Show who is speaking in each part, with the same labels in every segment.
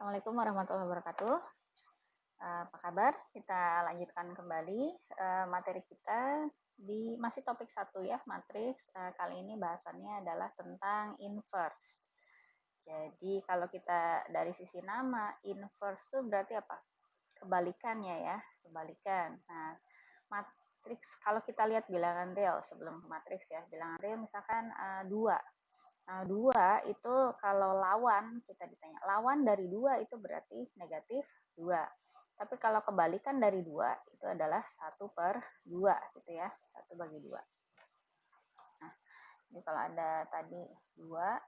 Speaker 1: Assalamualaikum warahmatullahi wabarakatuh. Apa kabar? Kita lanjutkan kembali materi kita di masih topik 1 ya, matriks. Kali ini bahasannya adalah tentang inverse. Jadi kalau kita dari sisi nama, inverse itu berarti apa? Kebalikannya ya, kebalikan. Nah, matriks kalau kita lihat bilangan real sebelum ke matriks ya, bilangan real misalkan 2. Nah, 2 itu kalau lawan, kita ditanya, lawan dari 2 itu berarti negatif 2. Tapi kalau kebalikan dari 2 itu adalah 1/2 gitu ya, 1/2. Nah, jadi kalau ada tadi 2,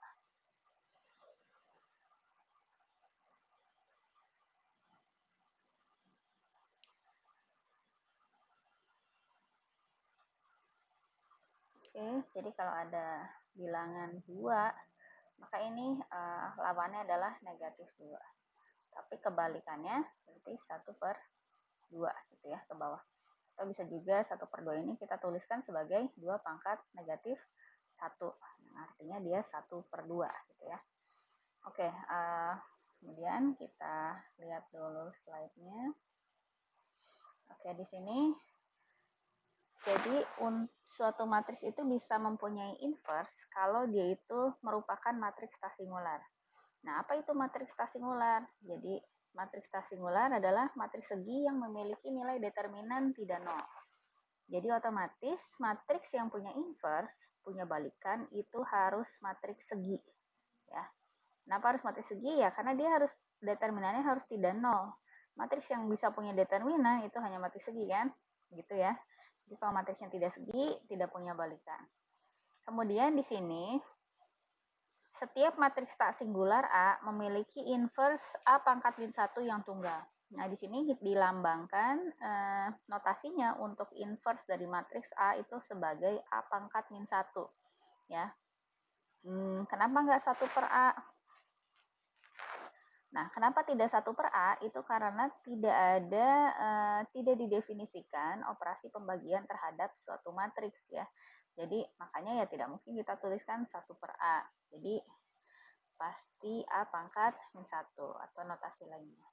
Speaker 1: oke, jadi kalau ada bilangan 2, maka ini lawannya adalah negatif 2. Tapi kebalikannya berarti 1/2 gitu ya, ke bawah. Atau bisa juga 1/2 ini kita tuliskan sebagai 2 pangkat negatif 1. Nah, artinya dia 1/2 gitu ya. Oke, kemudian kita lihat dulu slide-nya. Oke, di sini jadi suatu matriks itu bisa mempunyai inverse kalau dia itu merupakan matriks tak singular. Nah, apa itu matriks tak singular? Jadi, matriks tak singular adalah matriks segi yang memiliki nilai determinan tidak nol. Jadi otomatis matriks yang punya inverse, punya balikan itu harus matriks segi. Ya. Kenapa harus matriks segi? Ya karena dia harus determinannya harus tidak nol. Matriks yang bisa punya determinan itu hanya matriks segi kan? Gitu ya. Jadi kalau matriks yang tidak segi tidak punya balikan. Kemudian di sini setiap matriks tak singular A memiliki inverse A pangkat min 1 yang tunggal. Nah, di sini dilambangkan notasinya untuk inverse dari matriks A itu sebagai A pangkat min 1. Ya. Kenapa nggak 1/A? Nah, kenapa tidak 1/A? Itu karena tidak didefinisikan operasi pembagian terhadap suatu matriks ya. Jadi, makanya ya tidak mungkin kita tuliskan 1/A. Jadi, pasti A pangkat min 1 atau notasi lainnya.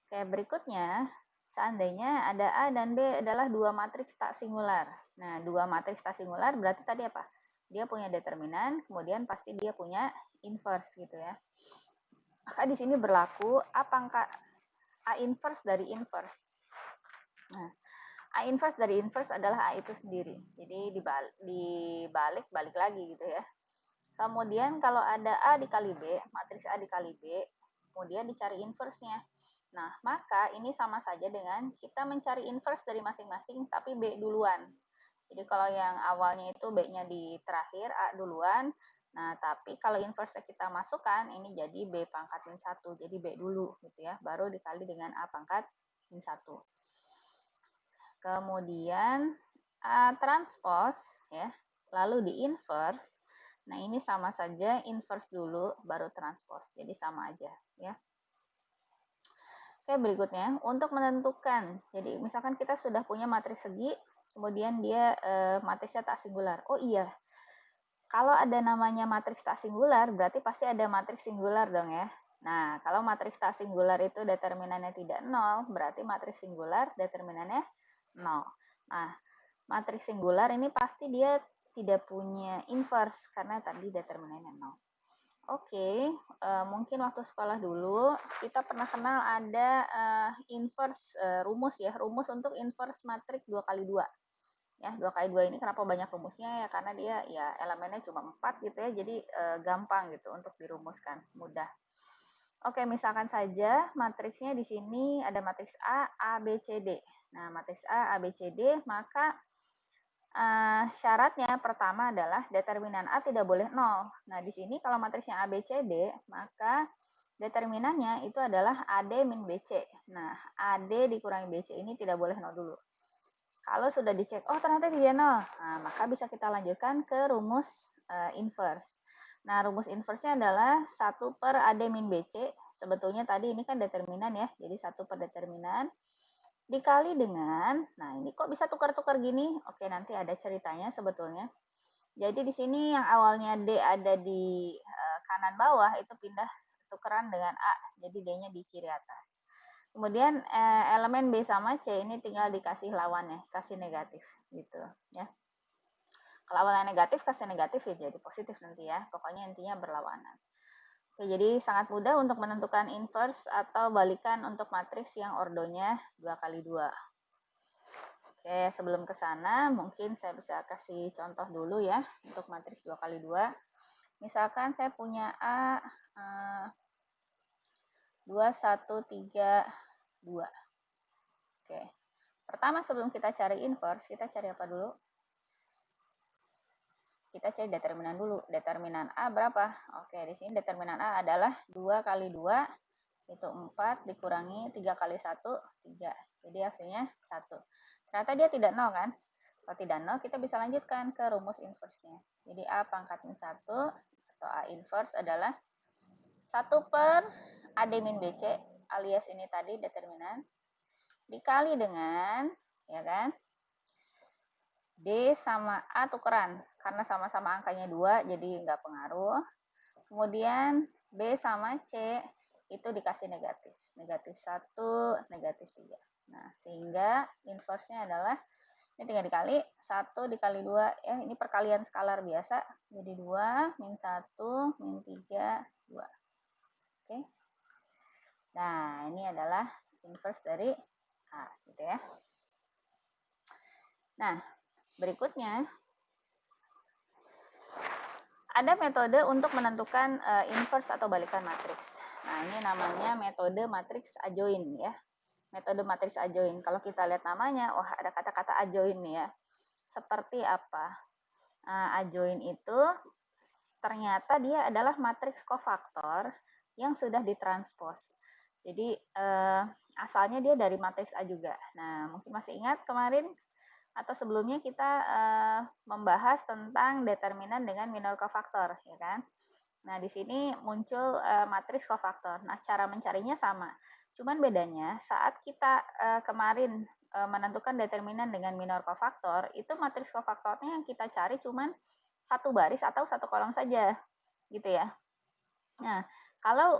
Speaker 1: Oke, berikutnya, seandainya ada A dan B adalah dua matriks tak singular. Nah, dua matriks tak singular berarti tadi apa? Dia punya determinan, kemudian pasti dia punya inverse gitu ya. Maka di sini berlaku A pangkat A inverse dari inverse. Nah, A inverse dari inverse adalah A itu sendiri. Jadi balik lagi gitu ya. Kemudian kalau ada A dikali B, matriks A dikali B, kemudian dicari inverse-nya. Nah, maka ini sama saja dengan kita mencari inverse dari masing-masing, tapi B duluan. Jadi kalau yang awalnya itu B-nya di terakhir, A duluan. Nah, tapi kalau inverse kita masukkan, ini jadi B pangkat min 1. Jadi B dulu gitu ya, baru dikali dengan A pangkat min 1. Kemudian A transpose ya, lalu di inverse. Nah, ini sama saja inverse dulu baru transpose. Jadi sama aja ya. Oke, berikutnya untuk menentukan. Jadi misalkan kita sudah punya matriks segi, kemudian dia matriksnya tak singular. Oh iya, kalau ada namanya matriks tak singular, berarti pasti ada matriks singular dong ya. Nah, kalau matriks tak singular itu determinannya tidak nol, berarti matriks singular determinannya nol. Nah, matriks singular ini pasti dia tidak punya inverse karena tadi determinannya nol. Oke, mungkin waktu sekolah dulu kita pernah kenal ada inverse rumus ya, rumus untuk inverse matriks 2x2. Ya, 2x2 ini kenapa banyak rumusnya ya karena dia ya elemennya cuma 4 gitu ya, jadi gampang gitu untuk dirumuskan, mudah. Oke, misalkan saja matriksnya di sini ada matriks A, A, B, C, D. Nah, matriks A, A, B, C, D, maka syaratnya pertama adalah determinan A tidak boleh 0. Nah, di sini kalau matriksnya A, B, C, D, maka determinannya itu adalah AD min BC. Nah, AD dikurangi BC ini tidak boleh 0 dulu. Kalau sudah dicek, oh ternyata tidak 0, nah, maka bisa kita lanjutkan ke rumus inverse. Nah, rumus inverse-nya adalah 1/AD min BC. Sebetulnya tadi ini kan determinan ya, jadi 1/determinan dikali dengan, nah ini kok bisa tukar-tukar gini? Oke, nanti ada ceritanya sebetulnya. Jadi di sini yang awalnya D ada di kanan bawah itu pindah tukeran dengan A Jadi D-nya di kiri atas. Kemudian elemen B sama C ini tinggal dikasih lawannya, kasih negatif gitu ya. Kalau awalnya negatif, kasih negatif ya jadi positif nanti ya. Pokoknya intinya berlawanan. Oke, jadi sangat mudah untuk menentukan inverse atau balikan untuk matriks yang ordonya 2x2. Oke, sebelum ke sana mungkin saya bisa kasih contoh dulu ya untuk matriks 2x2. Misalkan saya punya A 2, 1, 3, 2. Oke. Pertama sebelum kita cari inverse, kita cari apa dulu? Kita cari determinan dulu. Determinan A berapa? Oke, di sini determinan A adalah 2 kali 2 itu 4 dikurangi 3 kali 1, 3. Jadi hasilnya 1. Ternyata dia tidak 0 kan? Kalau tidak 0, kita bisa lanjutkan ke rumus inverse-nya. Jadi A pangkat min 1 atau A inverse adalah 1 per AD min BC alias ini tadi determinan dikali dengan, ya kan, D sama A tukeran. Karena sama-sama angkanya 2, jadi nggak pengaruh. Kemudian B sama C itu dikasih negatif. Negatif 1, negatif 3. Nah, sehingga inverse-nya adalah, ini tinggal dikali, 1 dikali 2, ya ini perkalian skalar biasa. Jadi 2, min 1, min 3, 2. Oke. Nah, ini adalah inverse dari A, gitu ya. Nah, berikutnya ada metode untuk menentukan inverse atau balikan matriks. Nah, ini namanya metode matriks adjoint ya. Metode matriks adjoint. Kalau kita lihat namanya, wah ada kata-kata adjoint nih ya. Seperti apa? Adjoint itu ternyata dia adalah matriks kofaktor yang sudah ditranspos. Jadi asalnya dia dari matriks A juga. Nah, mungkin masih ingat kemarin atau sebelumnya kita membahas tentang determinan dengan minor kofaktor, ya kan? Nah, di sini muncul matriks kofaktor. Nah, cara mencarinya sama. Cuman bedanya saat kita kemarin menentukan determinan dengan minor kofaktor, itu matriks kofaktornya yang kita cari cuman satu baris atau satu kolom saja, gitu ya. Nah, kalau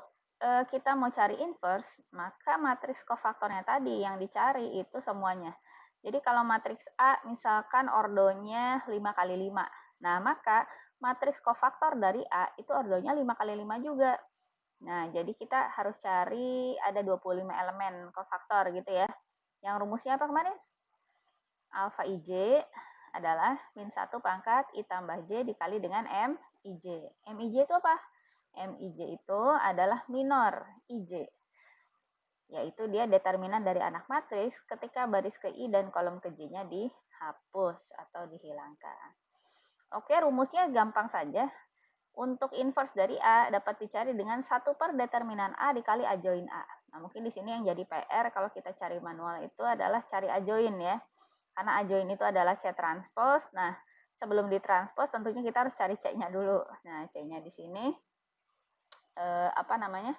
Speaker 1: kita mau cari inverse, maka matriks kofaktornya tadi yang dicari itu semuanya. Jadi kalau matriks A misalkan ordonya 5 kali 5. Nah, maka matriks kofaktor dari A itu ordonya 5 kali 5 juga. Nah, jadi kita harus cari ada 25 elemen kofaktor gitu ya. Yang rumusnya apa kemarin? Alfa IJ adalah min 1 pangkat I tambah J dikali dengan M IJ. M IJ itu apa? M IJ itu adalah minor IJ. Yaitu dia determinan dari anak matriks ketika baris ke I dan kolom ke J-nya dihapus atau dihilangkan. Oke, rumusnya gampang saja. Untuk inverse dari A dapat dicari dengan 1 per determinan A dikali adjoint A. Nah, mungkin di sini yang jadi PR kalau kita cari manual itu adalah cari adjoint ya. Karena adjoint itu adalah C transpose. Nah, sebelum ditranspose tentunya kita harus cari C-nya dulu. Nah, C-nya di sini apa namanya?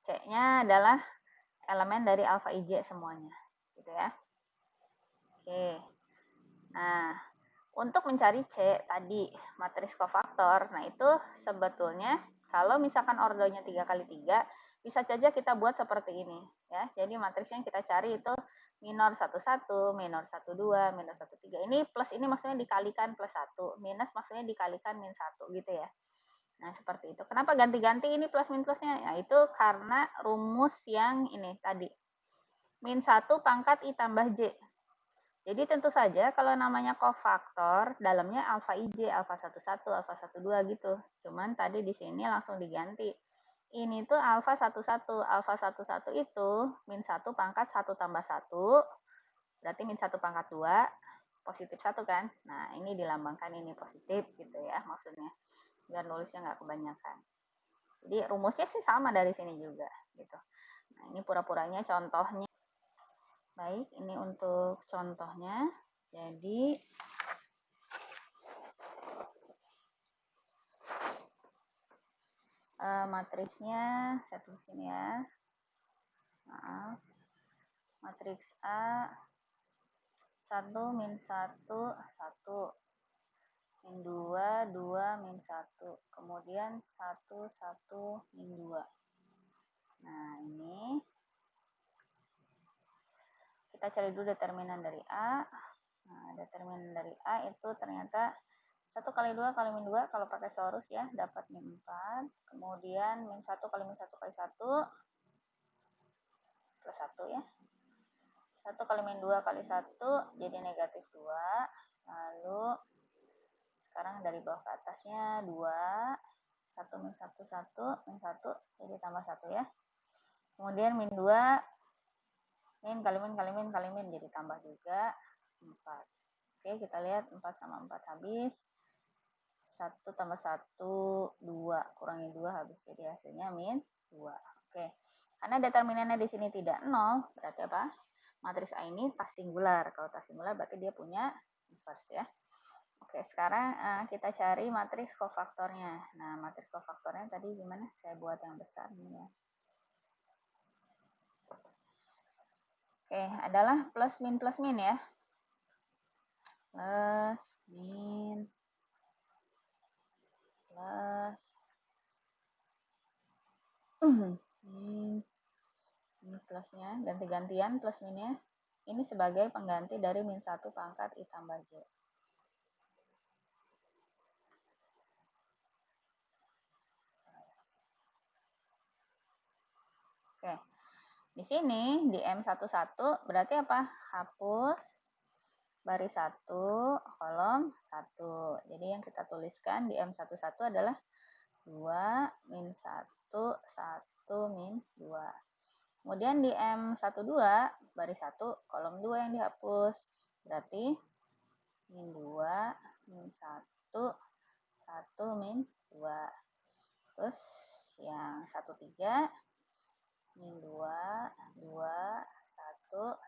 Speaker 1: C-nya adalah elemen dari alfa IJ semuanya, gitu ya. Oke. Nah, untuk mencari C tadi matriks kofaktor, nah itu sebetulnya kalau misalkan ordonya 3 kali 3, bisa saja kita buat seperti ini ya. Jadi matriks yang kita cari itu minor 11, minor 12, minor 13. Ini plus ini maksudnya dikalikan plus 1, minus maksudnya dikalikan min 1 gitu ya. Nah, seperti itu. Kenapa ganti-ganti ini plus min plusnya? Nah, itu karena rumus yang ini tadi. Min 1 pangkat I tambah J. Jadi tentu saja kalau namanya kofaktor, dalamnya alfa IJ, alfa 11, alfa 12 gitu. Cuman tadi di sini langsung diganti. Ini tuh alfa 11, alfa 11 itu min 1 pangkat 1 tambah 1, berarti min 1 pangkat 2, positif 1 kan. Nah, ini dilambangkan ini positif gitu ya maksudnya. Biar nulisnya nggak kebanyakan. Jadi rumusnya sih sama dari sini juga gitu. Nah, ini pura-puranya contohnya. Baik, ini untuk contohnya. Jadi matriksnya saya tulis sini ya. Maaf. Matriks A 1 min 1 1 min 2 2 min 1 kemudian 1 1 min 2. Nah, ini kita cari dulu determinan dari A. Nah, determinan dari A itu ternyata 1 kali 2 kali min 2 kalau pakai sorus ya, dapat min 4. Kemudian min 1 kali min 1 kali 1 plus 1 ya. 1 kali min 2 kali 1 jadi negatif 2. Lalu sekarang dari bawah ke atasnya 2. 1 min 1, 1. Min 1 jadi tambah 1 ya. Kemudian min 2. Min kali min kali min kali min jadi tambah juga 4. Oke, kita lihat 4 sama 4 habis. 1 tambah 1, 2. Kurangi 2 habis. Jadi hasilnya min 2. Oke. Karena determinannya di sini tidak 0, berarti apa? Matriks A ini tas singular. Kalau tas singular berarti dia punya inverse ya. Oke, sekarang kita cari matriks kofaktornya. Nah, matriks kofaktornya tadi gimana? Saya buat yang besar ini ya. Oke, adalah plus min ya. Plus, min, plus, min, ini plusnya, ganti-gantian plus minnya. Ini sebagai pengganti dari min 1 pangkat I tambah J. Oke, di sini di M11 berarti apa? Hapus baris 1, kolom 1. Jadi yang kita tuliskan di M11 adalah 2, min 1, 1, min 2. Kemudian di M12, baris 1, kolom 2 yang dihapus. Berarti min 2, min 1, 1, min 2. Terus yang 13, min 2, 2, 1, 1.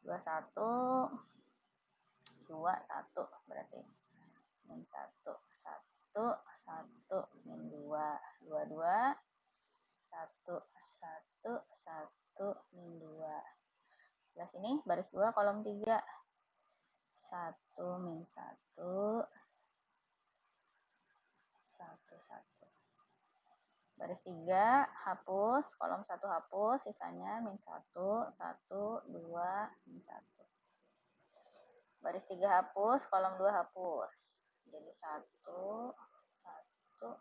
Speaker 1: 2, 1, 2, 1 berarti min 1, 1, 1, min 2, 2, 2, 1, 1, 1, min 2. Sebelah sini baris 2 kolom 3. 1 min 1, 1, 1. Baris 3 hapus, kolom 1 hapus, sisanya min 1, 1, 2, min 1. Baris 3 hapus, kolom 2 hapus. Jadi 1, 1,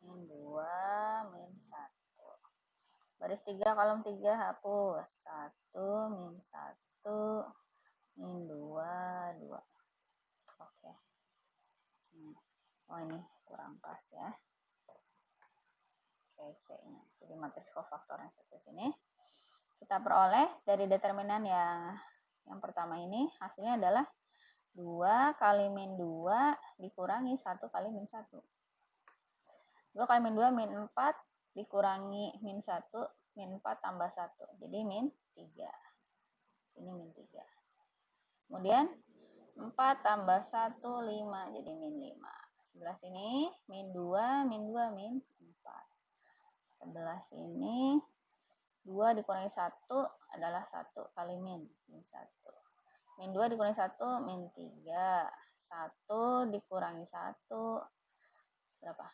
Speaker 1: min 2, min 1. Baris 3 kolom 3 hapus. 1, min 1, min 2, 2. Oke. Oh, ini kurang pas ya. Oke, C-nya. Jadi matriks kofaktornya seperti sini. Kita peroleh dari determinan yang pertama ini, hasilnya adalah 2 kali min 2 dikurangi 1 kali min 1. 2 kali min 2 min 4 dikurangi min 1, min 4 tambah 1. Jadi min 3. Ini min 3. Kemudian 4 tambah 1, 5. Jadi min 5. Sebelah sini min 2, min 2, min 4. Sebelah sini 2 dikurangi 1 adalah 1 kali min 1. Min 2 dikurangi 1, min 3. 1 dikurangi 1, berapa?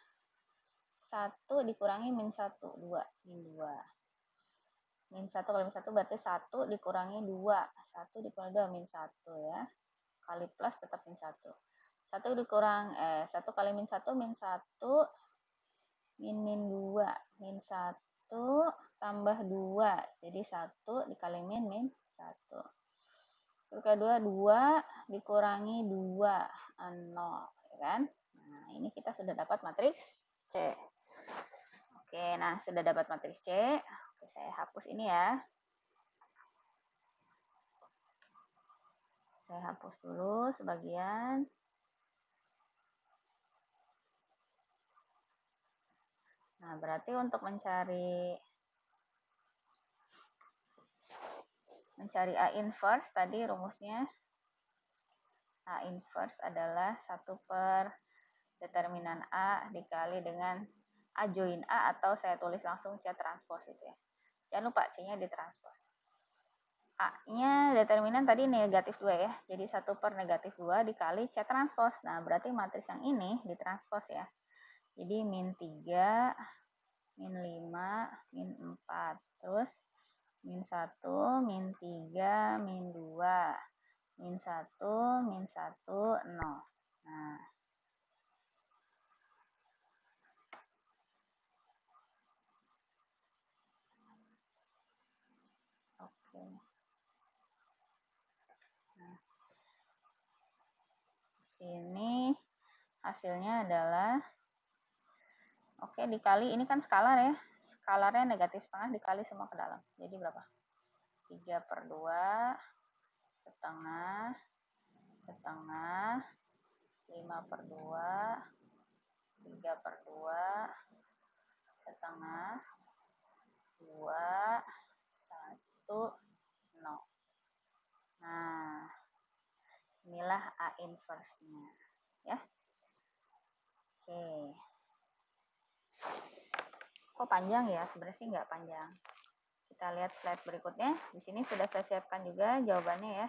Speaker 1: 1 dikurangi min 1, 2. Min 2. Min 1 kali min 1 berarti 1 dikurangi 2. 1 dikurangi 2, min 1 ya. Kali plus tetap min 1. 1 kali min 1, min 1, min 2. Min 1 tambah 2. Jadi 1 dikali min 1. Kedua 2 dikurangi 2, 0, ya kan? Nah, ini kita sudah dapat matriks C. Oke, nah sudah dapat matriks C. Oke, saya hapus ini ya. Saya hapus dulu sebagian. Nah, berarti untuk mencari A inverse tadi rumusnya. A inverse adalah 1 per determinan A dikali dengan A join A, atau saya tulis langsung C transpose itu ya. Jangan lupa C-nya ditranspose. A-nya determinan tadi negatif 2 ya. Jadi 1 per negatif 2 dikali C transpose. Nah, berarti matriks yang ini ditranspose ya. Jadi min 3, min 5, min 4. Terus min 1, min 3, min 2, min 1, min 1, 0. Nah, oke. Nah, di sini hasilnya adalah, oke, dikali, ini kan skalar ya. Skalarnya negatif setengah dikali semua ke dalam. Jadi berapa? 3/2, setengah, setengah, 5/2, 3/2, setengah, 2, 1, 0. Nah, inilah A inverse-nya. Ya. Oke. Kok panjang ya? Sebenarnya sih nggak panjang. Kita lihat slide berikutnya. Di sini sudah saya siapkan juga jawabannya ya.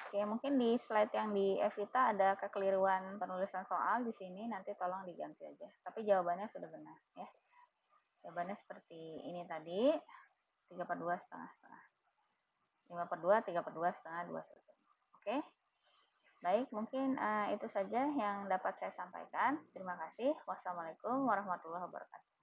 Speaker 1: Oke, mungkin di slide yang di Evita ada kekeliruan penulisan soal di sini, nanti tolong diganti aja. Tapi jawabannya sudah benar ya. Jawabannya seperti ini tadi, 3/2 setengah-setengah. 5/2, 3/2 setengah, 2/1. Oke. Baik, mungkin itu saja yang dapat saya sampaikan. Terima kasih. Wassalamualaikum warahmatullahi wabarakatuh.